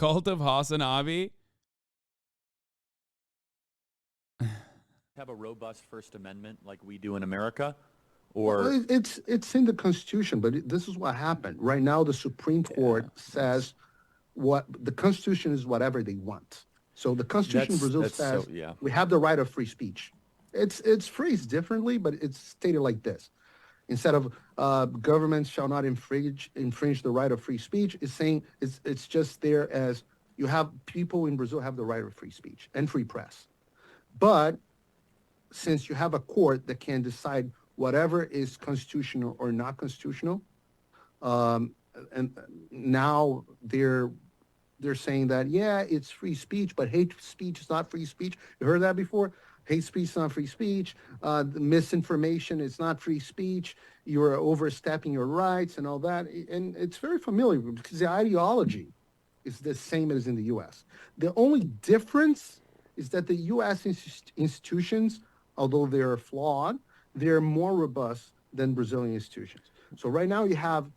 cult of Hasanabi. Have a robust First Amendment like we do in America? Or well, it's in the Constitution, but this is what happened. Right now, the Supreme Court says what the Constitution is whatever they want. So the Constitution of Brazil says we have the right of free speech. It's phrased differently, but it's stated like this. Instead of governments shall not infringe the right of free speech, it's saying it's just there as you have people in Brazil have the right of free speech and free press. But since you have a court that can decide whatever is constitutional or not constitutional, and now they're saying that, yeah, it's free speech, but hate speech is not free speech. You heard that before? Hate speech is not free speech. The misinformation is not free speech. You're overstepping your rights and all that. And it's very familiar because the ideology is the same as in the U.S. The only difference is that the U.S. institutions, although they're flawed, they're more robust than Brazilian institutions. So right now you have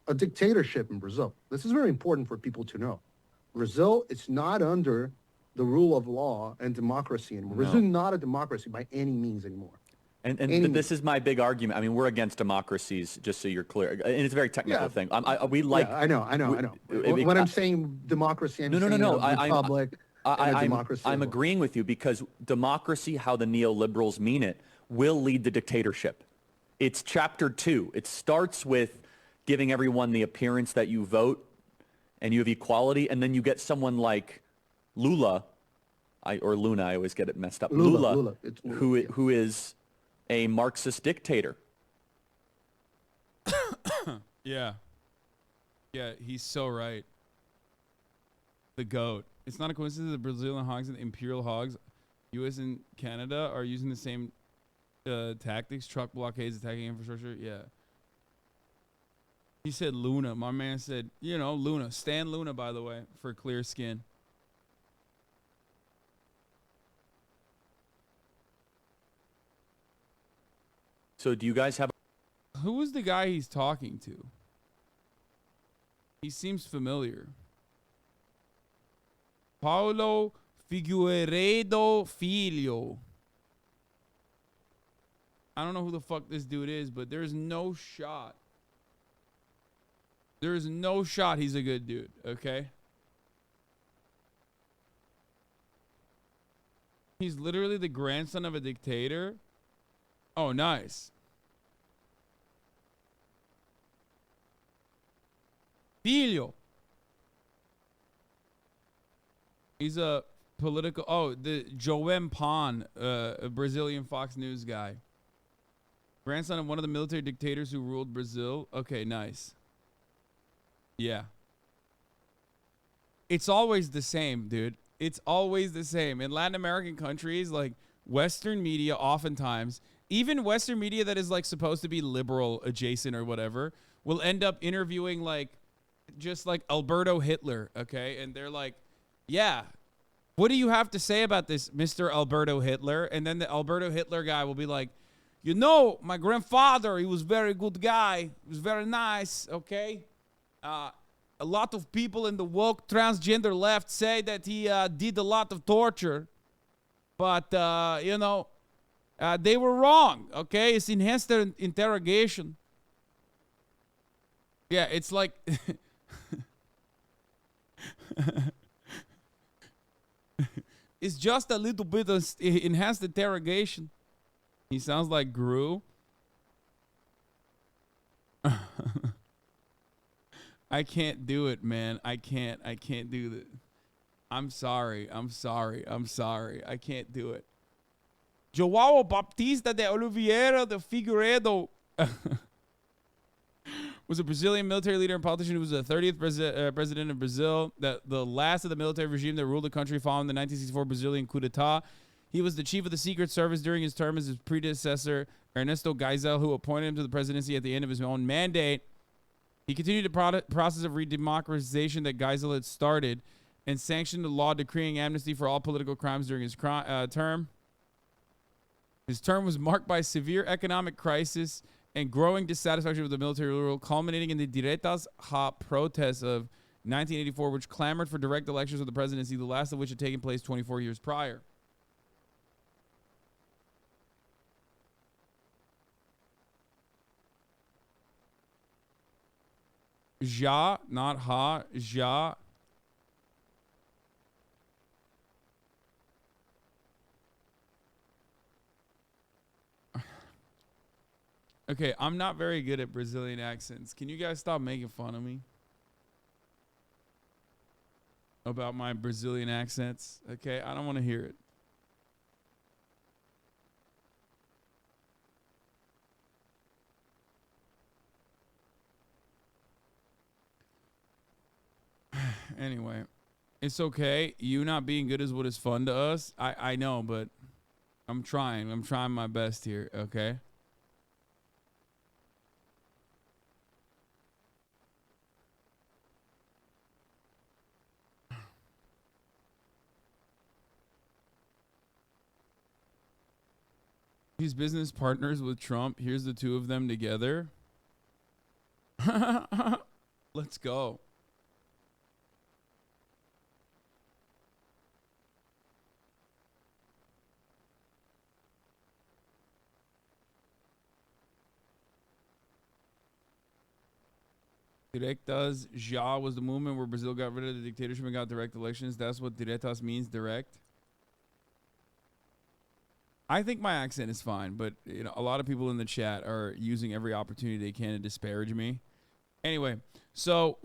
a dictatorship in Brazil. This is very important for people to know. Brazil, it's not under the rule of law and democracy anymore. No. Brazil is not a democracy by any means anymore. And this is my big argument. I mean, we're against democracies, just so you're clear. And it's a very technical thing. We like... Yeah, I know. When I'm saying democracy, I'm saying republic and a democracy. I'm agreeing with you because democracy, how the neoliberals mean it, will lead to dictatorship. It's chapter 2. It starts with giving everyone the appearance that you vote and you have equality, and then you get someone like Lula, or Luna, I always get it messed up. Lula. Who is a Marxist dictator. Yeah, he's so right. The GOAT. It's not a coincidence that the Brazilian hogs and the imperial hogs, U.S. and Canada, are using the same tactics, truck blockades, attacking infrastructure. Yeah. He said Luna. My man said, Luna. Stan Luna, by the way, for clear skin. So do you guys have... Who is the guy he's talking to? He seems familiar. Paulo Figueredo Filho. I don't know who the fuck this dude is, but there's no shot. There's no shot he's a good dude, okay? He's literally the grandson of a dictator. Oh, nice. Filho. He's a political... Oh, the Joem Pan, a Brazilian Fox News guy. Grandson of one of the military dictators who ruled Brazil. Okay, nice. Yeah. It's always the same, dude. It's always the same. In Latin American countries, like Western media oftentimes, even Western media that is like supposed to be liberal adjacent or whatever, will end up interviewing like just like Alberto Hitler, okay? And they're like, yeah, what do you have to say about this, Mr. Alberto Hitler? And then the Alberto Hitler guy will be like, my grandfather, he was a very good guy. He was very nice, okay? A lot of people in the woke transgender left say that he did a lot of torture. But, they were wrong, okay? It's enhanced interrogation. Yeah, it's like... it's just a little bit of enhanced interrogation. He sounds like Gru. I can't do it, man. I can't do it. I'm sorry. I can't do it. João Baptista de Oliveira de Figueiredo was a Brazilian military leader and politician who was the 30th president of Brazil, the last of the military regime that ruled the country following the 1964 Brazilian coup d'etat. He was the chief of the Secret Service during his term as his predecessor, Ernesto Geisel, who appointed him to the presidency at the end of his own mandate. He continued the process of redemocratization that Geisel had started and sanctioned a law decreeing amnesty for all political crimes during his term. His term was marked by severe economic crisis and growing dissatisfaction with the military rule, culminating in the Diretas Ha protests of 1984, which clamored for direct elections of the presidency, the last of which had taken place 24 years prior. Ja, not ha, ja. Okay, I'm not very good at Brazilian accents. Can you guys stop making fun of me about my Brazilian accents? Okay, I don't want to hear it. Anyway, it's okay. You not being good is what is fun to us. I know, but I'm trying. I'm trying my best here, okay? He's business partners with Trump. Here's the two of them together. Let's go. Diretas já was the movement where Brazil got rid of the dictatorship and got direct elections. That's what diretas means, direct. I think my accent is fine, but you know, a lot of people in the chat are using every opportunity they can to disparage me. Anyway, so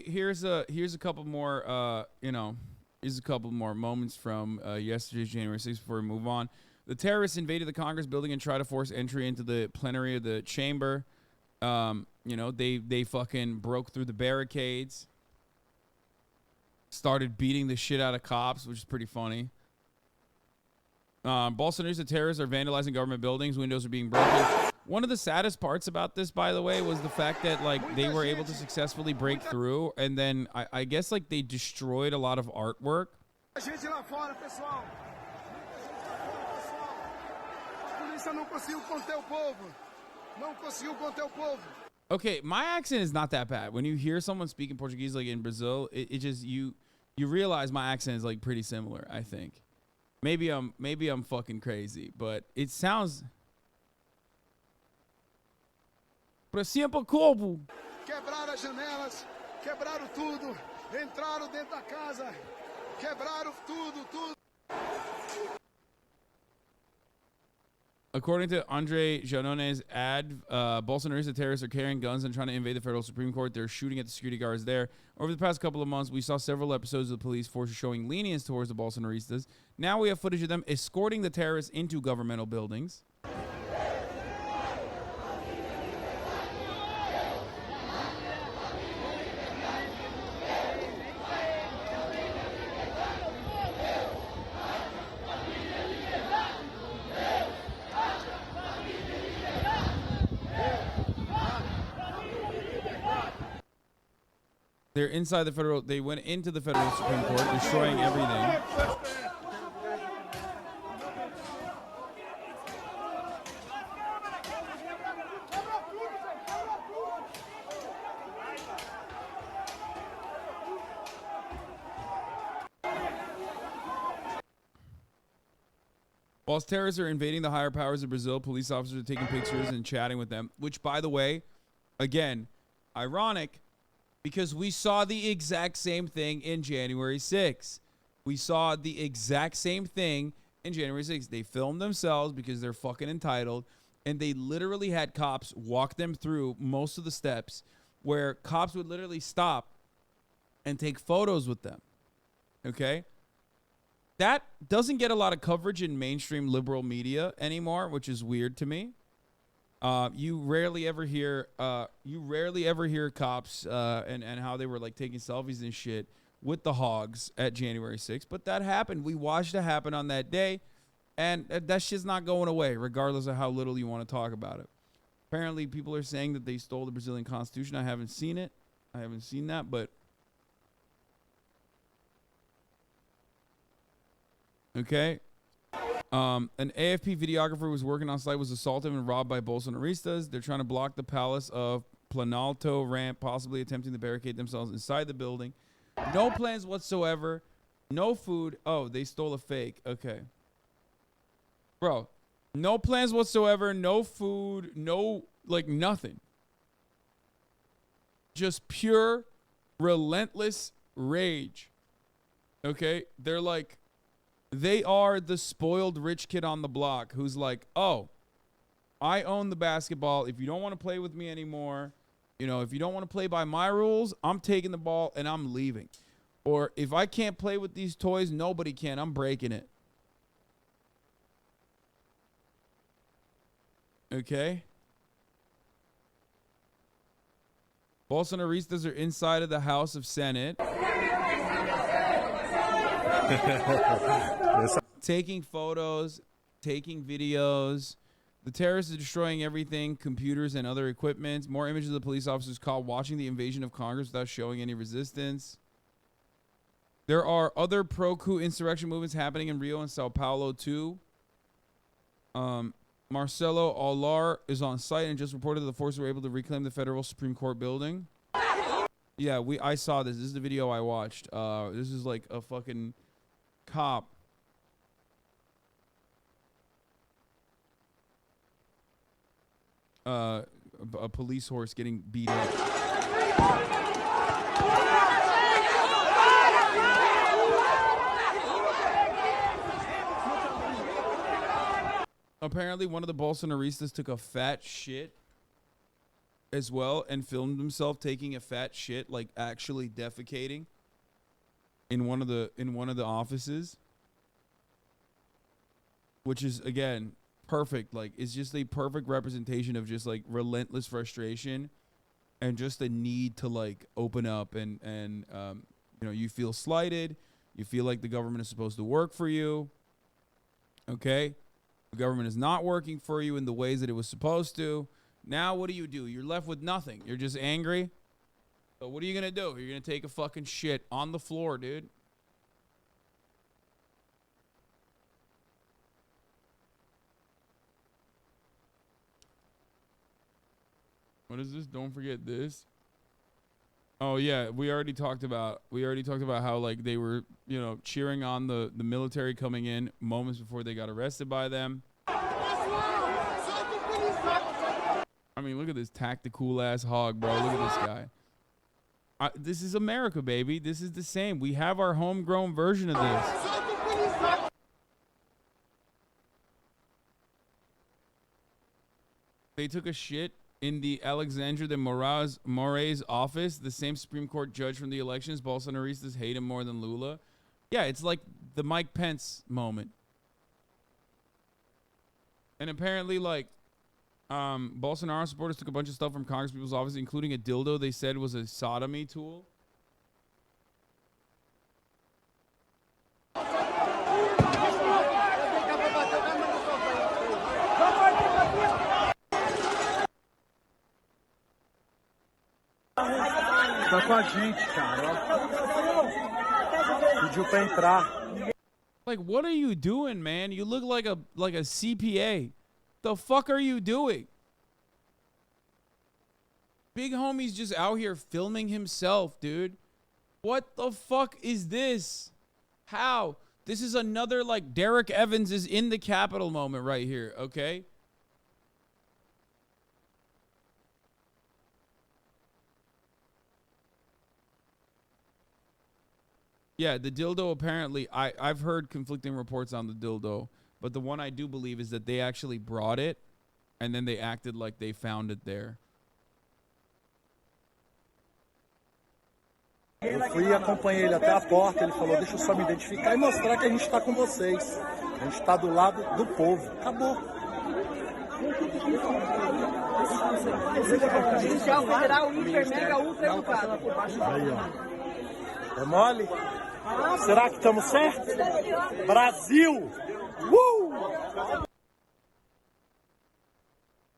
here's a couple more here's a couple more moments from yesterday's January 6th before we move on. The terrorists invaded the Congress building and tried to force entry into the plenary of the chamber. They fucking broke through the barricades, started beating the shit out of cops, which is pretty funny. Bolsonarista terrorists are vandalizing government buildings. Windows are being broken. One of the saddest parts about this, by the way, was the fact that like they were able to successfully break through, and then I guess like they destroyed a lot of artwork. Okay, my accent is not that bad. When you hear someone speaking Portuguese like in Brazil, it just you realize my accent is like pretty similar, I think. Maybe I'm fucking crazy, but it sounds. Pressipa como? Quebraram as janelas, quebraram tudo, entraram dentro da casa, quebraram tudo. According to Andre Janone's ad, Bolsonarista terrorists are carrying guns and trying to invade the federal Supreme Court. They're shooting at the security guards there. Over the past couple of months, we saw several episodes of the police force showing lenience towards the Bolsonaristas. Now we have footage of them escorting the terrorists into governmental buildings. They're inside the federal. They went into the federal Supreme Court, destroying everything. Whilst terrorists are invading the higher powers of Brazil, police officers are taking pictures and chatting with them, which, by the way, again, ironic, because we saw the exact same thing in January 6th. We saw the exact same thing in January 6th. They filmed themselves because they're fucking entitled, and they literally had cops walk them through most of the steps where cops would literally stop and take photos with them. Okay? That doesn't get a lot of coverage in mainstream liberal media anymore, which is weird to me. You rarely ever hear cops and how they were like taking selfies and shit with the hogs at January 6th. But that happened. We watched it happen on that day, and that shit's not going away, regardless of how little you want to talk about it. Apparently, people are saying that they stole the Brazilian Constitution. I haven't seen it. I haven't seen that, but okay. An AFP videographer who was working on site was assaulted and robbed by Bolsonaristas. They're trying to block the palace of Planalto ramp, possibly attempting to barricade themselves inside the building. No plans whatsoever. No food. Oh, they stole a fake. Okay. Bro, no plans whatsoever. No food. No, like, nothing. Just pure, relentless rage. Okay? They're like, they are the spoiled rich kid on the block who's like, oh, I own the basketball. If you don't want to play with me anymore, you know, if you don't want to play by my rules, I'm taking the ball and I'm leaving. Or if I can't play with these toys, nobody can. I'm breaking it. Okay? Bolsonaristas are inside of the House of Senate. Taking photos, taking videos. The terrorists are destroying everything, computers and other equipment. More images of the police officers caught watching the invasion of Congress without showing any resistance. There are other pro-coup insurrection movements happening in Rio and Sao Paulo too. Marcelo Aular is on site and just reported that the forces were able to reclaim the federal Supreme Court building. Yeah, I saw this. This is the video I watched. This is like a fucking cop. A police horse getting beat up. Apparently, one of the Bolsonaristas took a fat shit as well and filmed himself taking a fat shit, like actually defecating in one of the offices, which is again perfect. Like, it's just a perfect representation of just like relentless frustration and just the need to like open up and you know, you feel slighted, you feel like the government is supposed to work for you. Okay, the government is not working for you in the ways that it was supposed to. Now what do? You're left with nothing. You're just angry. So what are you gonna do? You're gonna take a fucking shit on the floor, dude. What is this? Don't forget this. Oh yeah, we already talked about how like they were, you know, cheering on the military coming in moments before they got arrested by them. I mean, look at this tactical ass hog, bro. Look at this guy. This is America, baby. This is the same. We have our homegrown version of this. They took a shit in the Alexandre de Moraes office, the same Supreme Court judge from the elections. Bolsonaristas hate him more than Lula. Yeah, it's like the Mike Pence moment. And apparently, like, Bolsonaro supporters took a bunch of stuff from Congress people's office, including a dildo they said was a sodomy tool. Tá com a gente, cara, ó. Pediu pra entrar. Like, what are you doing, man? You look like a CPA. The fuck are you doing? Big homie's just out here filming himself, dude. What the fuck is this? How? This is another, like, Derek Evans is in the Capitol moment right here, okay? Yeah, the dildo apparently, I've heard conflicting reports on the dildo, but the one I do believe is that they actually brought it and then they acted like they found it there. Eu fui e acompanhei ele até a porta, ele falou, deixa eu só me identificar e mostrar que a gente tá com vocês. A gente tá do lado do povo. Acabou. Policial federal, hiper, mega, ultra educado. Aí, ó. É mole? Será que estamos certos? Brasil!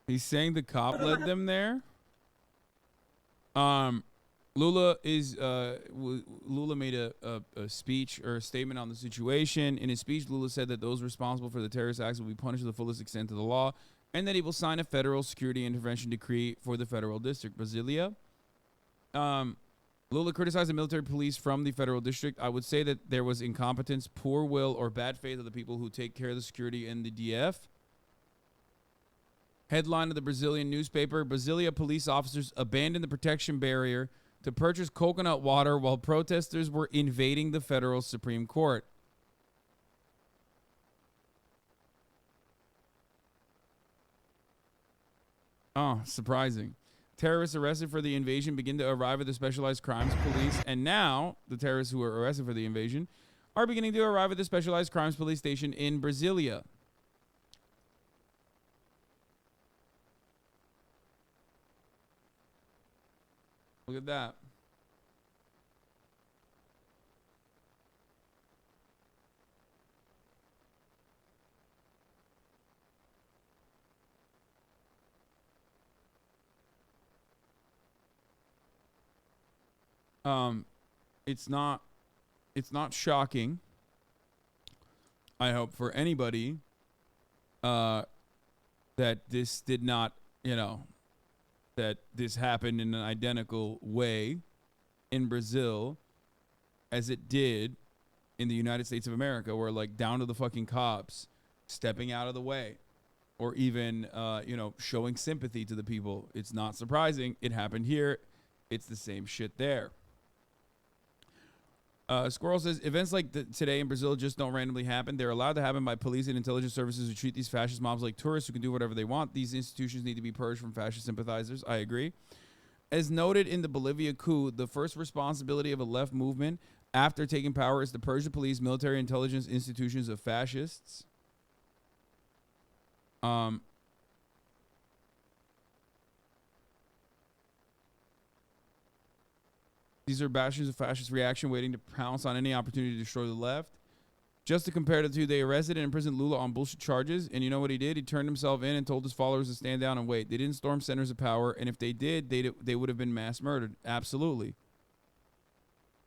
He's saying the cop led them there. Lula made a speech or a statement on the situation. In his speech, Lula said that those responsible for the terrorist acts will be punished to the fullest extent of the law. and that he will sign a federal security intervention decree for the federal district. Brasilia. Lula criticized the military police from the federal district. I would say that there was incompetence, poor will, or bad faith of the people who take care of the security in the DF. Headline of the Brazilian newspaper: Brasilia police officers abandoned the protection barrier to purchase coconut water while protesters were invading the federal Supreme Court. Oh, surprising. Terrorists arrested for the invasion begin to arrive at the Specialized Crimes Police, and now the terrorists who were arrested for the invasion are beginning to arrive at the Specialized Crimes Police station in Brasilia. Look at that. It's not shocking, I hope, for anybody that this did not, that this happened in an identical way in Brazil as it did in the United States of America, where like down to the fucking cops stepping out of the way or even, showing sympathy to the people. It's not surprising. It happened here. It's the same shit there. Squirrel says, events like today in Brazil just don't randomly happen. They're allowed to happen by police and intelligence services who treat these fascist mobs like tourists who can do whatever they want. These institutions need to be purged from fascist sympathizers. I agree. As noted in the Bolivia coup, the first responsibility of a left movement after taking power is to purge the police, military, intelligence institutions of fascists. These are bastions of fascist reaction waiting to pounce on any opportunity to destroy the left. Just to compare the two, they arrested and imprisoned Lula on bullshit charges, and you know what he did? He turned himself in and told his followers to stand down and wait. They didn't storm centers of power, and if they did, they would have been mass murdered. Absolutely.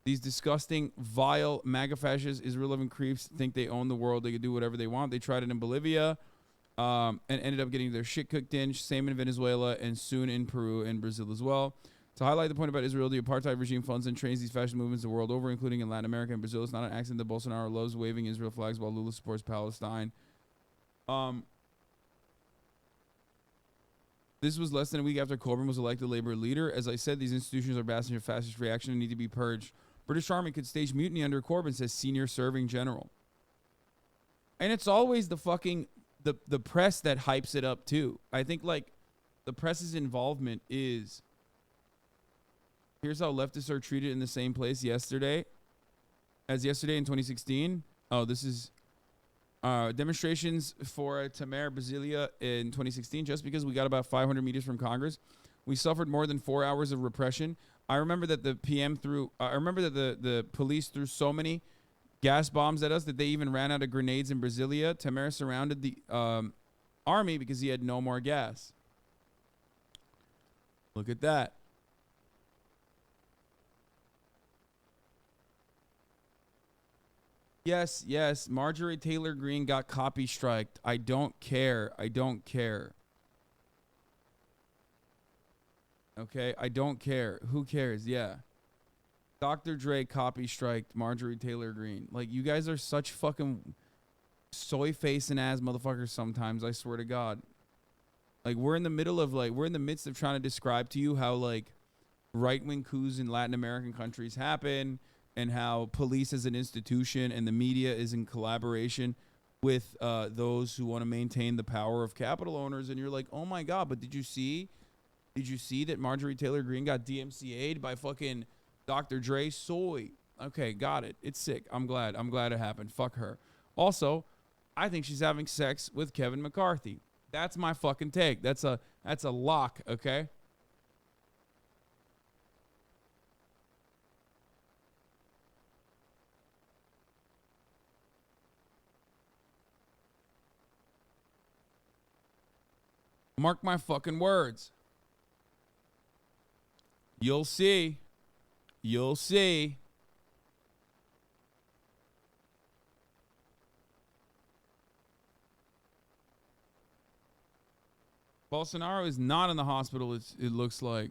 These disgusting, vile, MAGA fascist, Israel-loving creeps think they own the world. They can do whatever they want. They tried it in Bolivia and ended up getting their shit cooked in. Same in Venezuela and soon in Peru and Brazil as well. To highlight the point about Israel, the apartheid regime funds and trains these fascist movements the world over, including in Latin America and Brazil. It's not an accident that Bolsonaro loves waving Israel flags while Lula supports Palestine. This was less than a week after Corbyn was elected Labour leader. As I said, these institutions are bastions of fascist reaction and need to be purged. British Army could stage mutiny under Corbyn, says senior serving general. And it's always the fucking the press that hypes it up too. I think like the press's involvement is... Here's how leftists are treated in the same place yesterday in 2016. Oh, this is demonstrations for Temer Brasilia in 2016. Just because we got about 500 meters from Congress, we suffered more than 4 hours of repression. I remember that the the police threw so many gas bombs at us that they even ran out of grenades in Brasilia. Temer surrounded the army because he had no more gas. Look at that. Yes. Marjorie Taylor Greene got copy striked. I don't care. Okay, I don't care. Who cares? Yeah. Dr. Dre copy striked Marjorie Taylor Greene. Like, you guys are such fucking soy facing ass motherfuckers sometimes, I swear to God. Like, we're in the midst of trying to describe to you how, like, right-wing coups in Latin American countries happen, and how police as an institution and the media is in collaboration with those who want to maintain the power of capital owners. And you're like, oh my God, but did you see that Marjorie Taylor Greene got DMCA'd by fucking Dr. Dre? Soy. Okay, got it. It's sick. I'm glad it happened. Fuck her. Also, I think she's having sex with Kevin McCarthy. That's my fucking take. That's a lock, okay? Mark my fucking words. You'll see. You'll see. Bolsonaro is not in the hospital. It looks like.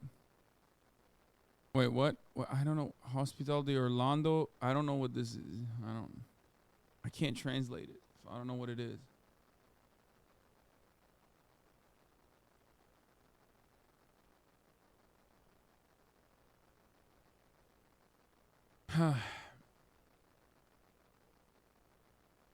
Wait, what? I don't know. Hospital de Orlando. I don't know what this is. I can't translate it. I don't know what it is.